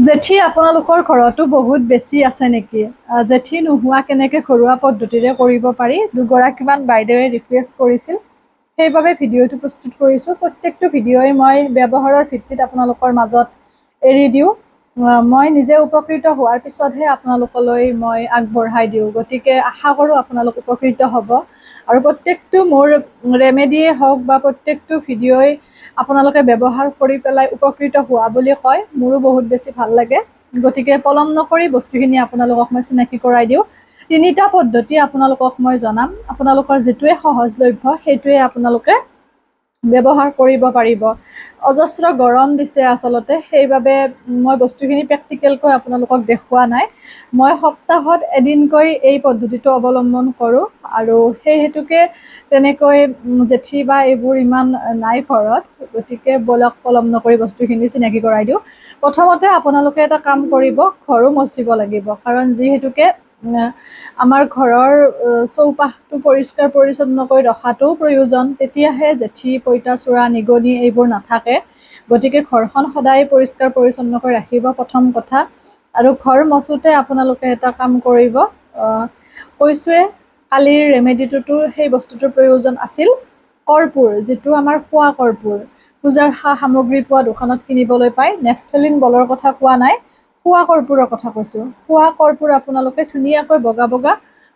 জেঠী আপোনালোকৰ ঘৰতো বহুত বেছি আছে নেকি? জেঠী নোহোৱা কেনেকৈ ঘৰুৱা পদ্ধতিৰে কৰিব পাৰি দুগৰাকীমান বাইদেৱে ৰিকুৱেষ্ট কৰিছিল, সেইবাবে ভিডিঅ'টো প্ৰস্তুত কৰিছোঁ। প্ৰত্যেকটো ভিডিঅ'ই মই ব্যৱহাৰৰ ভিত্তিত আপোনালোকৰ মাজত এৰি দিওঁ। মই নিজে উপকৃত হোৱাৰ পিছতহে আপোনালোকলৈ মই আগবঢ়াই দিওঁ, গতিকে আশা কৰোঁ আপোনালোক উপকৃত হ'ব। আৰু প্ৰত্যেকটো মোৰ ৰেমেডিয়ে হওক বা প্ৰত্যেকটো ভিডিঅ'ই আপোনালোকে ব্যৱহাৰ কৰি পেলাই উপকৃত হোৱা বুলি কয়, মোৰো বহুত বেছি ভাল লাগে। গতিকে পলম নকৰি বস্তুখিনি আপোনালোকক মই চিনাকি কৰাই দিওঁ। 3টা পদ্ধতি আপোনালোকক মই জনাম, আপোনালোকৰ যিটোৱে সহজলভ্য সেইটোৱে আপোনালোকে ব্যৱহাৰ কৰিব পাৰিব। অজস্ৰ গৰম দিছে আচলতে, সেইবাবে মই বস্তুখিনি প্ৰেক্টিকেলকৈ আপোনালোকক দেখুওৱা নাই। মই সপ্তাহত এদিনকৈ এই পদ্ধতিটো অৱলম্বন কৰোঁ, আৰু সেই হেতুকে তেনেকৈ জেঠী বা এইবোৰ ইমান নাই ঘৰত, গতিকে বলক পলম নকৰি বস্তুখিনি চিনাকি কৰাই দিওঁ। প্ৰথমতে আপোনালোকে এটা কাম কৰিব, ঘৰো মচিব লাগিব, কাৰণ যিহেতুকে আমাৰ ঘৰৰ চৌপাশটো পৰিষ্কাৰ পৰিচ্ছন্নকৈ ৰখাটো প্ৰয়োজন, তেতিয়াহে জেঠী, পঁইতাচোৰা, নিগনি এইবোৰ নাথাকে। গতিকে ঘৰখন সদায় পৰিষ্কাৰ পৰিচ্ছন্নকৈ ৰাখিব প্ৰথম কথা। আৰু ঘৰ মচোতে আপোনালোকে এটা কাম কৰিব, কৈছোৱে কালিৰ ৰেমেডিটোতো সেই বস্তুটোৰ প্ৰয়োজন আছিল, কৰ্পূৰ, যিটো আমাৰ খোৱা কৰ্পূৰ, পূজাৰ সামগ্ৰী পোৱা দোকানত কিনিবলৈ পায়। নেফথেলিন বলৰ কথা কোৱা নাই, খোৱা কৰ্পূৰৰ কথা কৈছোঁ। খোৱা কৰ্পূৰ আপোনালোকে ধুনীয়াকৈ বগা বগা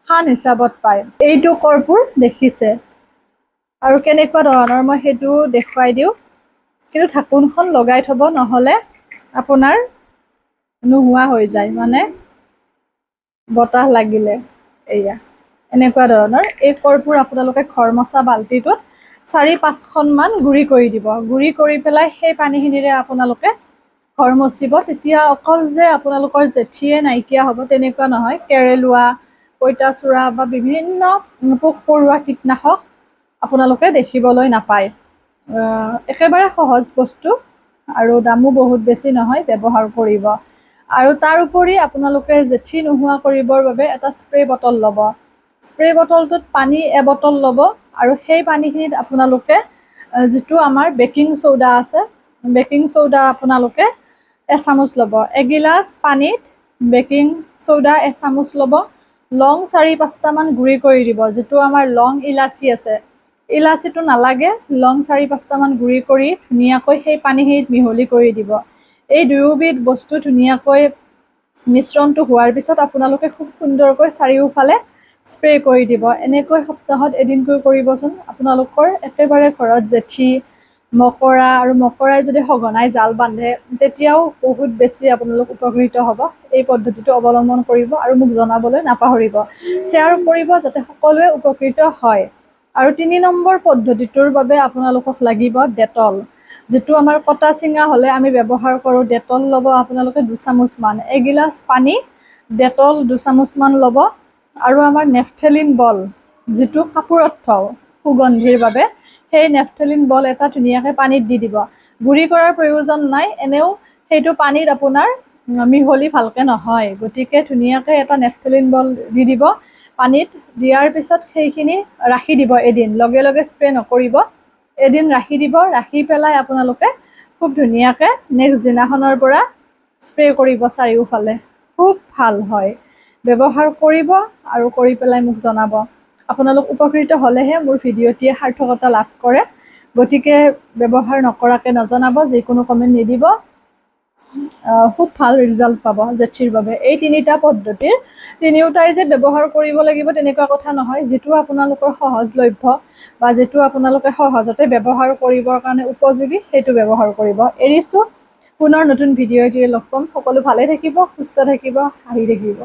শান হিচাপত পায়। এইটো কৰ্পূৰ দেখিছে, আৰু কেনেকুৱা ধৰণৰ মই সেইটো দেখুৱাই দিওঁ। কিন্তু ঢাকোনখন লগাই থ'ব, নহ'লে আপোনাৰ নোহোৱা হৈ যায়, মানে বতাহ লাগিলে। এয়া এনেকুৱা ধৰণৰ এই কৰ্পূৰ আপোনালোকে ঘৰ মচা বাল্টিটোত 4-5খনমান গুড়ি কৰি দিব। গুড়ি কৰি পেলাই সেই পানীখিনিৰে আপোনালোকে ঘৰ মচিব। তেতিয়া অকল যে আপোনালোকৰ জেঠীয়ে নাইকিয়া হ'ব তেনেকুৱা নহয়, কেৰেলোৱা, পঁইতাচোৰা বা বিভিন্ন পোক পৰুৱা কীটনাশক আপোনালোকে দেখিবলৈ নাপায়। একেবাৰে সহজ বস্তু, আৰু দামো বহুত বেছি নহয়, ব্যৱহাৰ কৰিব। আৰু তাৰ উপৰি আপোনালোকে জেঠী নোহোৱা কৰিবৰ বাবে এটা স্প্ৰে বটল ল'ব। স্প্ৰে বটলটোত পানী এবটল ল'ব, আৰু সেই পানীখিনিত আপোনালোকে যিটো আমাৰ বেকিং চ'ডা আছে, বেকিং চ'ডা আপোনালোকে এচামুচ ল'ব। এগিলাচ পানীত বেকিং চ'ডা এচামুচ ল'ব। লং 4-5টামান গুড়ি কৰি দিব, যিটো আমাৰ লং ইলাচি আছে, ইলাচিটো নালাগে, লং 4-5টামান গুড়ি কৰি ধুনীয়াকৈ সেই পানীখিনিত মিহলি কৰি দিব। এই দুয়োবিধ বস্তু ধুনীয়াকৈ মিশ্ৰণটো হোৱাৰ পিছত আপোনালোকে খুব সুন্দৰকৈ চাৰিওফালে স্প্ৰে কৰি দিব। এনেকৈ সপ্তাহত এদিনকৈ কৰিবচোন। আপোনালোকৰ একেবাৰে ঘৰত জেঠী, মকৰা, আৰু মকৰাই যদি সঘনাই জাল বান্ধে, তেতিয়াও বহুত বেছি আপোনালোক উপকৃত হ'ব। এই পদ্ধতিটো অৱলম্বন কৰিব, আৰু মোক জনাবলৈ নাপাহৰিব। শ্বেয়াৰ কৰিব যাতে সকলোৱে উপকৃত হয়। আৰু 3 নম্বৰ পদ্ধতিটোৰ বাবে আপোনালোকক লাগিব ডেটল, যিটো আমাৰ কটা চিঙা হ'লে আমি ব্যৱহাৰ কৰোঁ। ডেটল ল'ব আপোনালোকে 2 চামুচমান। এগিলাচ পানী ডেটল 2 চামুচমান ল'ব। আৰু আমাৰ নেফথেলিন বল, যিটো কাপোৰত থওঁ সুগন্ধিৰ বাবে, সেই নেফথেলিন বল এটা ধুনীয়াকৈ পানীত দি দিব। গুড়ি কৰাৰ প্ৰয়োজন নাই, এনেও সেইটো পানীত আপোনাৰ মিহলি ভালকৈ নহয়, গতিকে ধুনীয়াকৈ এটা নেফথেলিন বল দি দিব। পানীত দিয়াৰ পিছত সেইখিনি ৰাখি দিব এদিন, লগে লগে স্প্ৰে নকৰিব। এদিন ৰাখি দিব, ৰাখি পেলাই আপোনালোকে খুব ধুনীয়াকৈ নেক্সট দিনাখনৰ পৰা স্প্ৰে কৰিব চাৰিওফালে। খুব ভাল হয়, ব্যৱহাৰ কৰিব, আৰু কৰি পেলাই মোক জনাব। আপোনালোক উপকৃত হ'লেহে মোৰ ভিডিঅ'টিয়ে সাৰ্থকতা লাভ কৰে, গতিকে ব্যৱহাৰ নকৰাকৈ নজনাব, যিকোনো কমেণ্ট নিদিব। খুব ভাল ৰিজাল্ট পাব জেঠীৰ বাবে। এই 3টা পদ্ধতিৰ তিনিওটাই যে ব্যৱহাৰ কৰিব লাগিব তেনেকুৱা কথা নহয়, যিটো আপোনালোকৰ সহজলভ্য বা যিটো আপোনালোকে সহজতে ব্যৱহাৰ কৰিবৰ কাৰণে উপযোগী, সেইটো ব্যৱহাৰ কৰিব। এৰিছোঁ, পুনৰ নতুন ভিডিঅ' এটিৰে লগ পাম। সকলো ভালে থাকিব, সুস্থ থাকিব, হাঁহি থাকিব।